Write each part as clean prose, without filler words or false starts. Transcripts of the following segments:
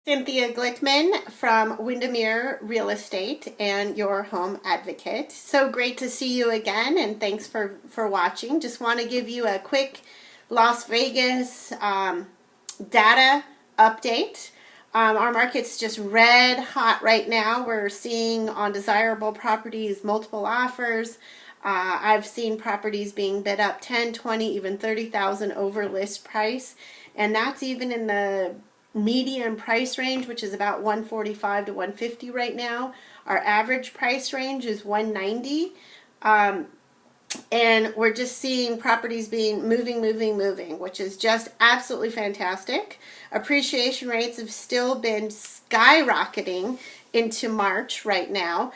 Cynthia Glickman from Windermere Real Estate and your home advocate. So great to see you again, and thanks for watching. Just want to give you a quick Las Vegas data update. Our market's just red hot right now. We're seeing on desirable properties multiple offers. I've seen properties being bid up 10, 20, even 30,000 over list price, and that's even in the median price range, which is about 145 to 150 right now. Our average price range is 190. And we're just seeing properties being moving, which is just absolutely fantastic. Appreciation rates have still been skyrocketing into March right now.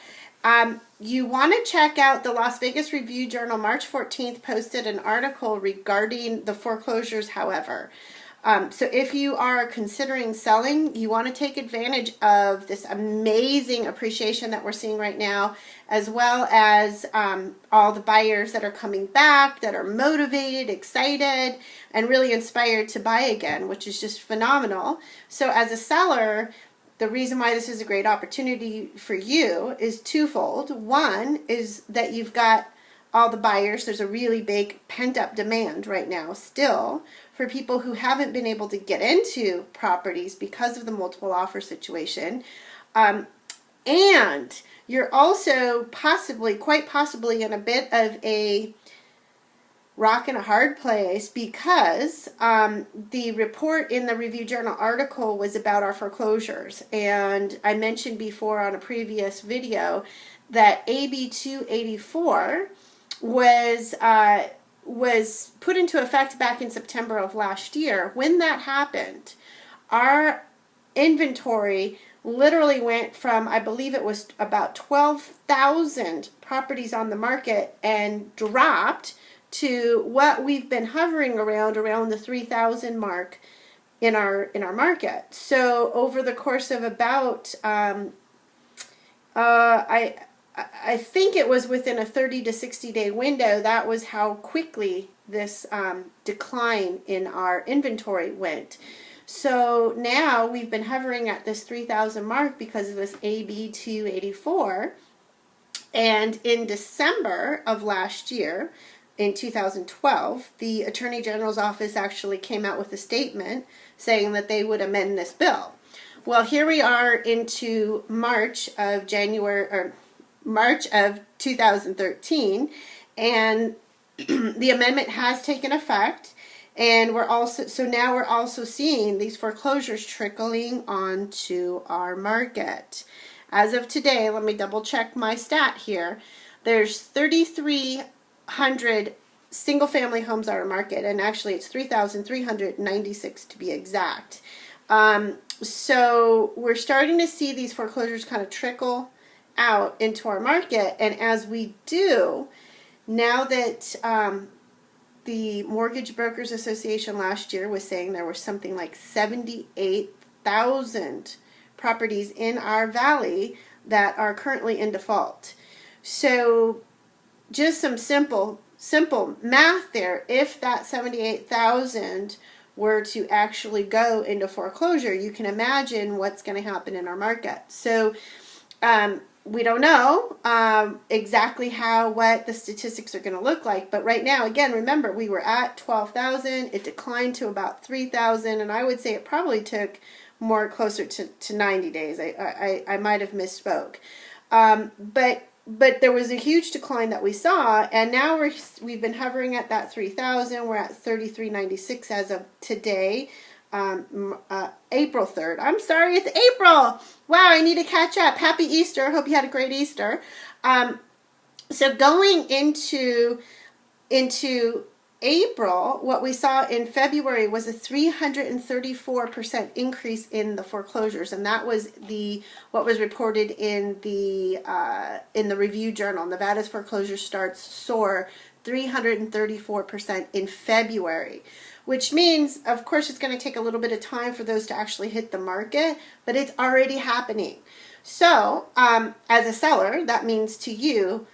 You want to check out the Las Vegas Review-Journal. March 14th posted an article regarding the foreclosures, however. So if you are considering selling, you want to take advantage of this amazing appreciation that we're seeing right now, as well as all the buyers that are coming back, that are motivated, excited, and really inspired to buy again, which is just phenomenal. So as a seller, the reason why this is a great opportunity for you is twofold. One is that you've got all the buyers. There's a really big pent-up demand right now still for people who haven't been able to get into properties because of the multiple offer situation. And you're also quite possibly in a bit of a rock and a hard place because the report in the Review-Journal article was about our foreclosures. And I mentioned before on a previous video that AB 284 was put into effect back in September of last year. When that happened, our inventory literally went from, I believe it was about 12,000 properties on the market, and dropped to what we've been hovering around the 3,000 mark in our market. So over the course of about I think it was within a 30 to 60 day window, that was how quickly this decline in our inventory went. So now we've been hovering at this 3,000 mark because of this AB 284. And in December of last year, in 2012, the Attorney General's office actually came out with a statement saying that they would amend this bill. Well, here we are into March of 2013, and the amendment has taken effect, and now we're also seeing these foreclosures trickling onto our market. As of today, let me double check my stat here. There's 3,300 single family homes on our market, and actually it's 3,396 to be exact. So we're starting to see these foreclosures kind of trickle out into our market, and as we do, now that the Mortgage Brokers Association last year was saying there were something like 78,000 properties in our valley that are currently in default. So just some simple math there. If that 78,000 were to actually go into foreclosure, you can imagine what's going to happen in our market. So we don't know exactly what the statistics are going to look like, but right now, again, remember, we were at 12,000, it declined to about 3,000, and I would say it probably took more closer to 90 days. I might have misspoke. But there was a huge decline that we saw, and now we've been hovering at that 3,000. We're at 3,396 as of today, April 3rd. I'm sorry, it's April. Wow, I need to catch up. Happy Easter. Hope you had a great Easter. So going into April, what we saw in February was a 334% increase in the foreclosures, and that was what was reported in the Review-Journal. Nevada's foreclosure starts soar 334% in February, which means, of course, it's going to take a little bit of time for those to actually hit the market, but it's already happening. So, as a seller, that means to you,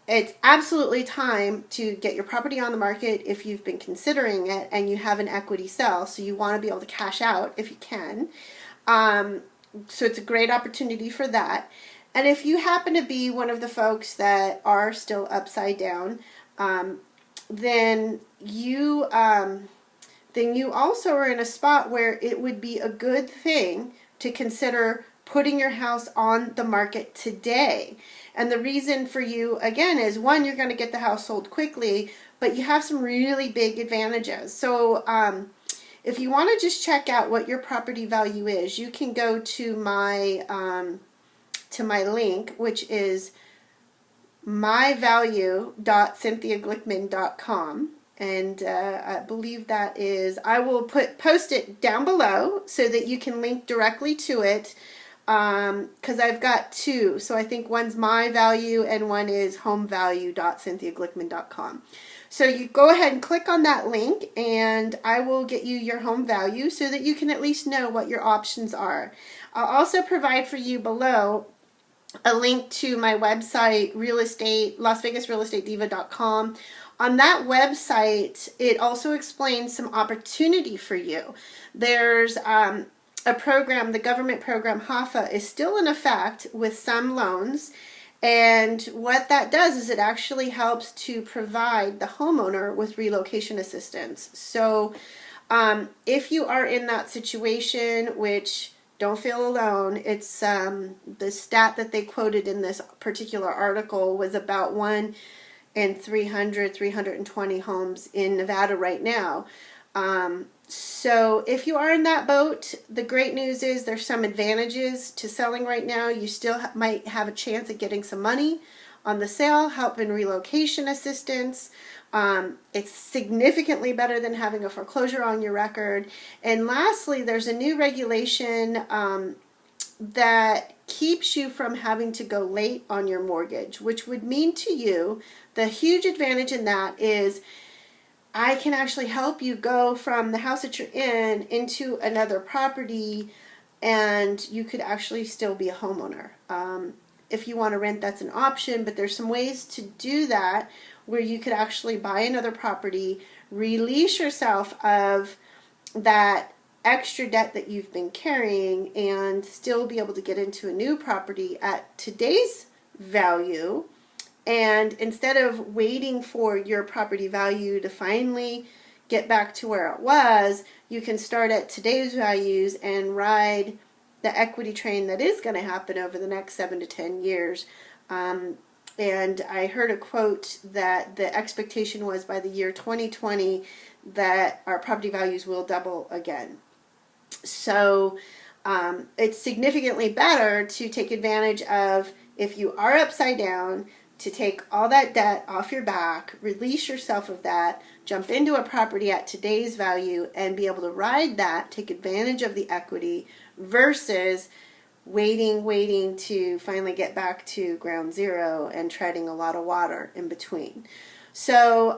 it's absolutely time to get your property on the market if you've been considering it and you have an equity sell, so you want to be able to cash out if you can. So it's a great opportunity for that. And if you happen to be one of the folks that are still upside down, then you also are in a spot where it would be a good thing to consider putting your house on the market today. And the reason for you, again, is one, you're going to get the house sold quickly, but you have some really big advantages. So if you want to just check out what your property value is, you can go to my link, which is myvalue.cynthiaglickman.com. And I believe that is, I will post it down below so that you can link directly to it, because I've got two. So I think one's my value and one is homevalue.cynthiaglickman.com. So you go ahead and click on that link and I will get you your home value so that you can at least know what your options are. I'll also provide for you below a link to my website, LasVegasRealEstateDiva.com. On that website, it also explains some opportunity for you. There's a program, the government program HAFA, is still in effect with some loans. And what that does is it actually helps to provide the homeowner with relocation assistance. So if you are in that situation, which don't feel alone, it's the stat that they quoted in this particular article was about 1 in 320 homes in Nevada right now. So if you are in that boat, the great news is there's some advantages to selling right now. You still might have a chance at getting some money on the sale, help in relocation assistance. It's significantly better than having a foreclosure on your record. And lastly, there's a new regulation that keeps you from having to go late on your mortgage, which would mean to you, the huge advantage in that is I can actually help you go from the house that you're in into another property, and you could actually still be a homeowner. If you want to rent, that's an option, but there's some ways to do that where you could actually buy another property, release yourself of that extra debt that you've been carrying, and still be able to get into a new property at today's value. And instead of waiting for your property value to finally get back to where it was, you can start at today's values and ride the equity train that is going to happen over the next 7 to 10 years. And I heard a quote that the expectation was by the year 2020 that our property values will double again. So it's significantly better to take advantage of, if you are upside down, to take all that debt off your back, release yourself of that, jump into a property at today's value and be able to ride that, take advantage of the equity, versus waiting to finally get back to ground zero and treading a lot of water in between. So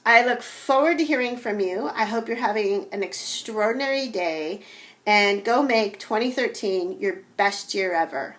I look forward to hearing from you. I hope you're having an extraordinary day, and go make 2013 your best year ever.